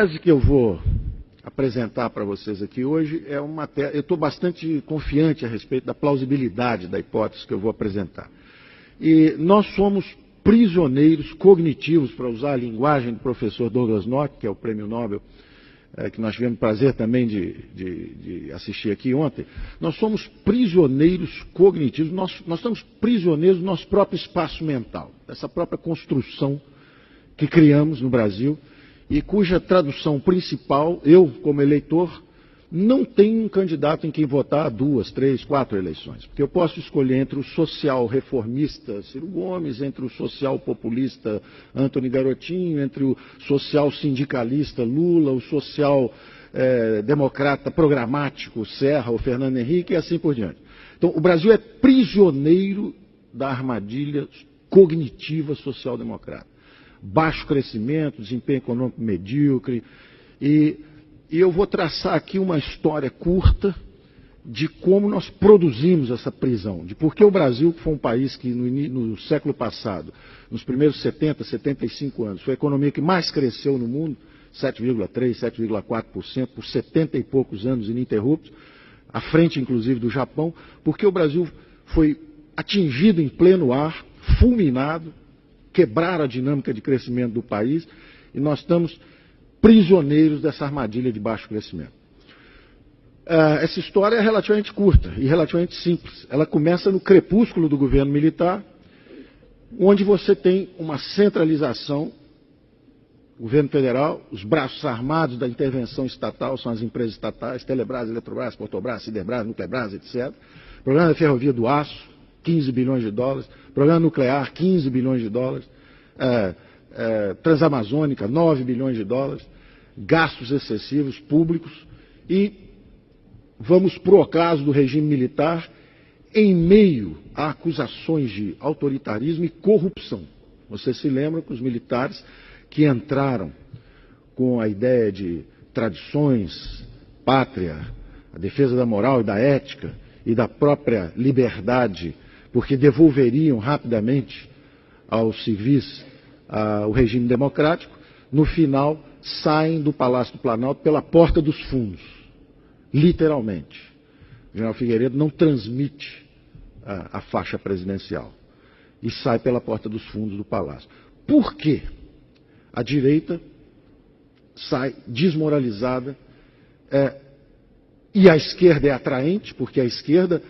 tese que eu vou apresentar para vocês aqui hoje é uma tese. Eu estou bastante confiante a respeito da plausibilidade da hipótese que eu vou apresentar. E nós somos prisioneiros cognitivos, para usar a linguagem do professor Douglas North, que é o prêmio Nobel, que nós tivemos o prazer também de assistir aqui ontem. Nós somos prisioneiros cognitivos, nós estamos prisioneiros do nosso próprio espaço mental, dessa própria construção que criamos no Brasil, e cuja tradução principal, eu, como eleitor, não tenho um candidato em quem votar 2, 3, 4 eleições. Porque eu posso escolher entre o social reformista Ciro Gomes, entre o social populista Antony Garotinho, entre o social sindicalista Lula, o social democrata programático Serra ou Fernando Henrique e assim por diante. Então, o Brasil é prisioneiro da armadilha cognitiva social-democrata. Baixo crescimento, desempenho econômico medíocre, e eu vou traçar aqui uma história curta de como nós produzimos essa prisão, de por que o Brasil, que foi um país que no século passado, nos primeiros 70, 75 anos, foi a economia que mais cresceu no mundo, 7,3%, 7,4%, por 70 e poucos anos ininterruptos, à frente inclusive do Japão, porque o Brasil foi atingido em pleno ar, fulminado, quebraram a dinâmica de crescimento do país, e nós estamos prisioneiros dessa armadilha de baixo crescimento. Essa história é relativamente curta e relativamente simples. Ela começa no crepúsculo do governo militar, onde você tem uma centralização, governo federal, os braços armados da intervenção estatal são as empresas estatais, Telebrás, Eletrobras, Portobras, Siderbras, Nuclebras, etc. Programa da Ferrovia do Aço, 15 bilhões de dólares. Programa nuclear, 15 bilhões de dólares. Transamazônica, 9 bilhões de dólares. Gastos excessivos públicos. E vamos para o ocaso do regime militar em meio a acusações de autoritarismo e corrupção. Vocês se lembram que os militares que entraram com a ideia de tradições, pátria, a defesa da moral e da ética e da própria liberdade, porque devolveriam rapidamente aos civis o regime democrático, no final saem do Palácio do Planalto pela porta dos fundos, literalmente. O general Figueiredo não transmite a faixa presidencial e sai pela porta dos fundos do Palácio. Por quê? A direita sai desmoralizada e a esquerda é atraente, porque a esquerda,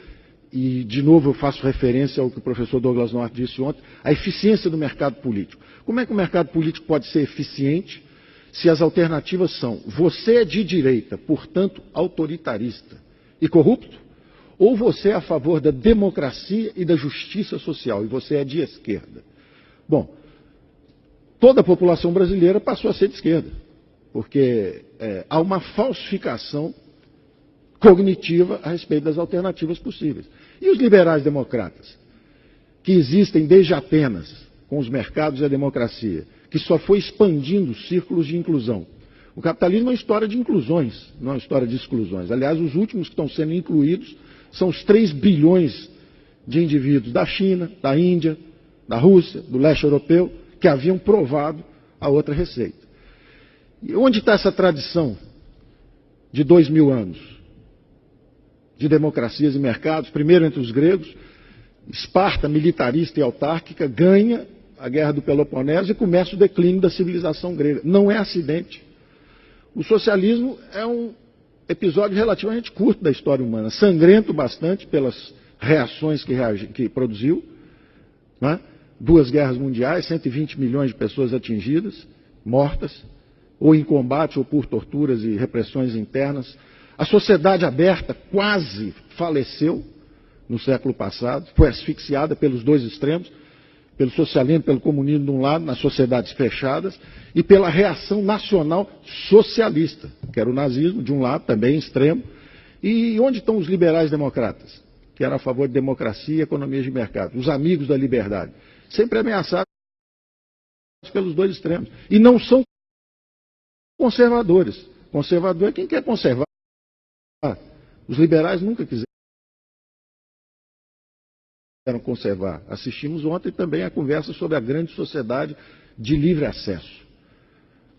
e de novo eu faço referência ao que o professor Douglas North disse ontem, a eficiência do mercado político. Como é que o mercado político pode ser eficiente se as alternativas são: você é de direita, portanto autoritarista e corrupto, ou você é a favor da democracia e da justiça social, e você é de esquerda? Bom, toda a população brasileira passou a ser de esquerda, porque há uma falsificação cognitiva a respeito das alternativas possíveis. E os liberais democratas, que existem desde Atenas, com os mercados e a democracia, que só foi expandindo os círculos de inclusão. O capitalismo é uma história de inclusões, não é uma história de exclusões. Aliás, os últimos que estão sendo incluídos são os 3 bilhões de indivíduos da China, da Índia, da Rússia, do leste europeu, que haviam provado a outra receita. E onde está essa tradição de 2000 anos? De democracias e mercados, primeiro entre os gregos. Esparta, militarista e autárquica, ganha a Guerra do Peloponeso e começa o declínio da civilização grega. Não é acidente. O socialismo é um episódio relativamente curto da história humana, sangrento bastante pelas reações que produziu, né? 2 guerras mundiais, 120 milhões de pessoas atingidas, mortas, ou em combate, ou por torturas e repressões internas. A sociedade aberta quase faleceu no século passado, foi asfixiada pelos 2 extremos, pelo socialismo, pelo comunismo de um lado, nas sociedades fechadas, e pela reação nacional socialista, que era o nazismo, de um lado, também extremo. E onde estão os liberais democratas, que eram a favor de democracia e economia de mercado? Os amigos da liberdade, sempre ameaçados pelos 2 extremos. E não são conservadores. Conservador é quem quer conservar. Os liberais nunca quiseram conservar. Assistimos ontem também a conversa sobre a grande sociedade de livre acesso,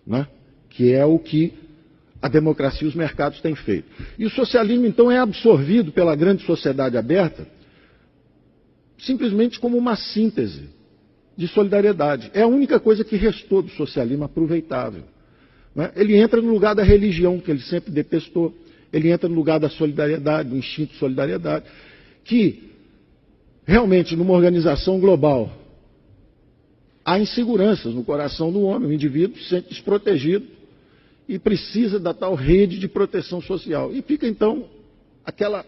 né? que é o que a democracia e os mercados têm feito. E o socialismo, então, é absorvido pela grande sociedade aberta simplesmente como uma síntese de solidariedade. É a única coisa que restou do socialismo aproveitável. Né? Ele entra no lugar da religião, que ele sempre detestou. Ele entra no lugar da solidariedade, do instinto de solidariedade, que realmente, numa organização global, há inseguranças no coração do homem. O indivíduo se sente desprotegido e precisa da tal rede de proteção social. E fica, então, aquela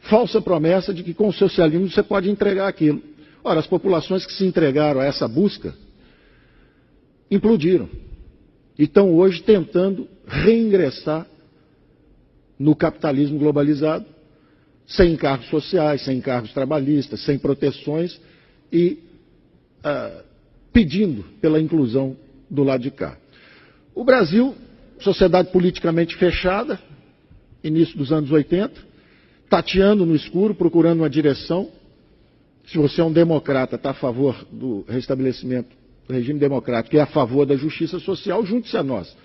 falsa promessa de que com o socialismo você pode entregar aquilo. Ora, as populações que se entregaram a essa busca implodiram. E estão hoje tentando reingressar no capitalismo globalizado, sem encargos sociais, sem encargos trabalhistas, sem proteções e pedindo pela inclusão do lado de cá. O Brasil, sociedade politicamente fechada, início dos anos 80, tateando no escuro, procurando uma direção. Se você é um democrata, está a favor do restabelecimento do regime democrático e é a favor da justiça social, junte-se a nós.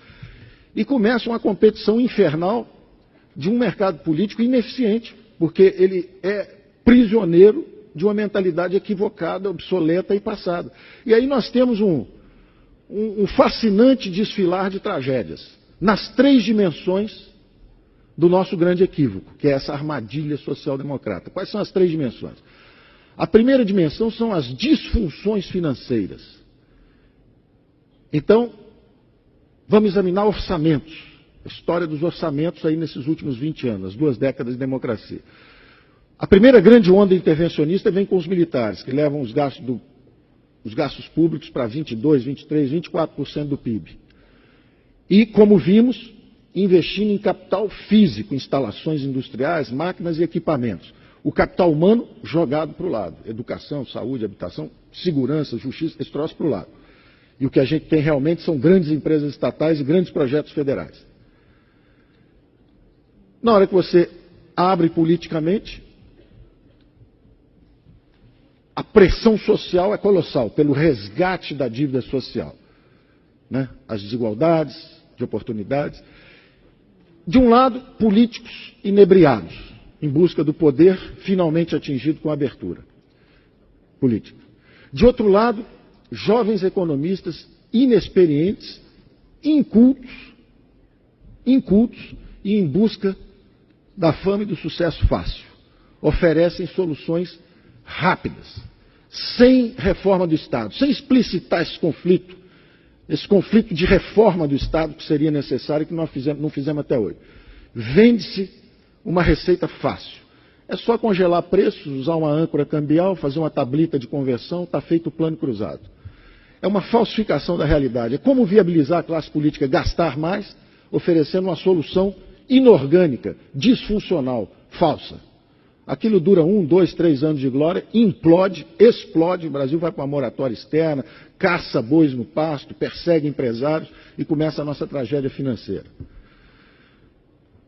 E começa uma competição infernal de um mercado político ineficiente, porque ele é prisioneiro de uma mentalidade equivocada, obsoleta e passada. E aí nós temos um fascinante desfilar de tragédias, nas 3 dimensões do nosso grande equívoco, que é essa armadilha social-democrata. Quais são as 3 dimensões? A primeira dimensão são as disfunções financeiras. Então, vamos examinar orçamentos, a história dos orçamentos aí nesses últimos 20 anos, as 2 décadas de democracia. A primeira grande onda intervencionista vem com os militares, que levam os gastos públicos para 22%, 23%, 24% do PIB. E, como vimos, investindo em capital físico, instalações industriais, máquinas e equipamentos. O capital humano jogado para o lado. Educação, saúde, habitação, segurança, justiça, esse troço para o lado. E o que a gente tem realmente são grandes empresas estatais e grandes projetos federais. Na hora que você abre politicamente, a pressão social é colossal pelo resgate da dívida social, né? As desigualdades de oportunidades. De um lado, políticos inebriados, em busca do poder finalmente atingido com a abertura política. De outro lado, jovens economistas inexperientes, incultos e em busca da fama e do sucesso fácil. Oferecem soluções rápidas, sem reforma do Estado, sem explicitar esse conflito de reforma do Estado que seria necessário e que nós não fizemos até hoje. Vende-se uma receita fácil. É só congelar preços, usar uma âncora cambial, fazer uma tablita de conversão, está feito o plano cruzado. É uma falsificação da realidade. É como viabilizar a classe política gastar mais, oferecendo uma solução inorgânica, disfuncional, falsa. Aquilo dura 1, 2, 3 anos de glória, implode, explode, o Brasil vai para uma moratória externa, caça bois no pasto, persegue empresários e começa a nossa tragédia financeira.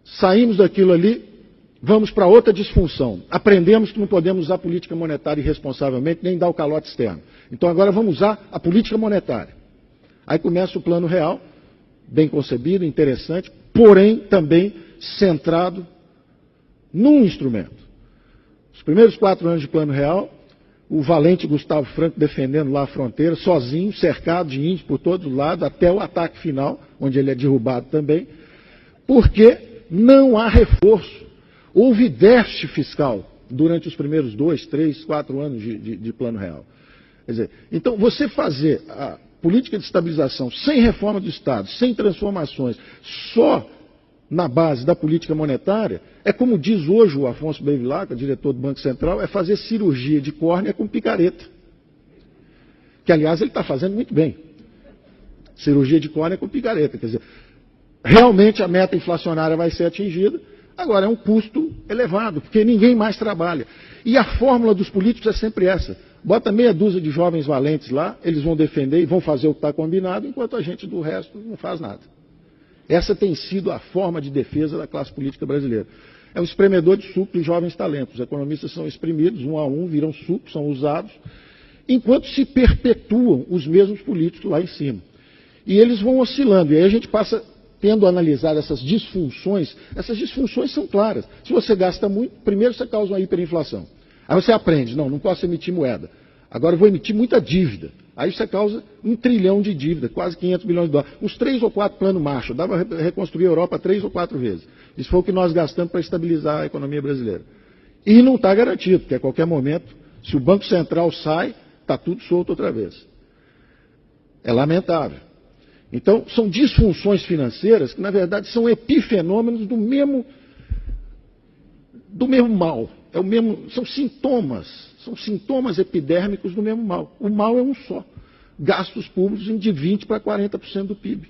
Saímos daquilo ali, vamos para outra disfunção. Aprendemos que não podemos usar política monetária irresponsavelmente, nem dar o calote externo. Então agora vamos usar a política monetária. Aí começa o plano real, bem concebido, interessante, porém também centrado num instrumento. Os primeiros 4 anos de plano real, o valente Gustavo Franco defendendo lá a fronteira, sozinho, cercado de índios por todos os lados, até o ataque final, onde ele é derrubado também, porque não há reforço. Houve déficit fiscal durante os primeiros 2, 3, 4 anos de plano real. Quer dizer, então, você fazer a política de estabilização sem reforma do Estado, sem transformações, só na base da política monetária, é como diz hoje o Afonso Bevilacqua, diretor do Banco Central, é fazer cirurgia de córnea com picareta. Que, aliás, ele está fazendo muito bem. Cirurgia de córnea com picareta. Quer dizer, realmente a meta inflacionária vai ser atingida, agora é um custo elevado, porque ninguém mais trabalha. E a fórmula dos políticos é sempre essa. Bota meia dúzia de jovens valentes lá, eles vão defender e vão fazer o que está combinado, enquanto a gente do resto não faz nada. Essa tem sido a forma de defesa da classe política brasileira. É um espremedor de suco de jovens talentos. Os economistas são exprimidos, um a um, viram suco, são usados, enquanto se perpetuam os mesmos políticos lá em cima. E eles vão oscilando. E aí a gente passa tendo analisado essas disfunções. Essas disfunções são claras. Se você gasta muito, primeiro você causa uma hiperinflação. Aí você aprende, não posso emitir moeda. Agora eu vou emitir muita dívida. Aí você causa 1 trilhão de dívida, quase 500 bilhões de dólares. Uns 3 ou 4 planos Marshall. Dava para reconstruir a Europa 3 ou 4 vezes. Isso foi o que nós gastamos para estabilizar a economia brasileira. E não está garantido, porque a qualquer momento, se o Banco Central sai, está tudo solto outra vez. É lamentável. Então, são disfunções financeiras que, na verdade, são epifenômenos do mesmo mal. São sintomas epidérmicos do mesmo mal. O mal é um só. Gastos públicos de 20% para 40% do PIB.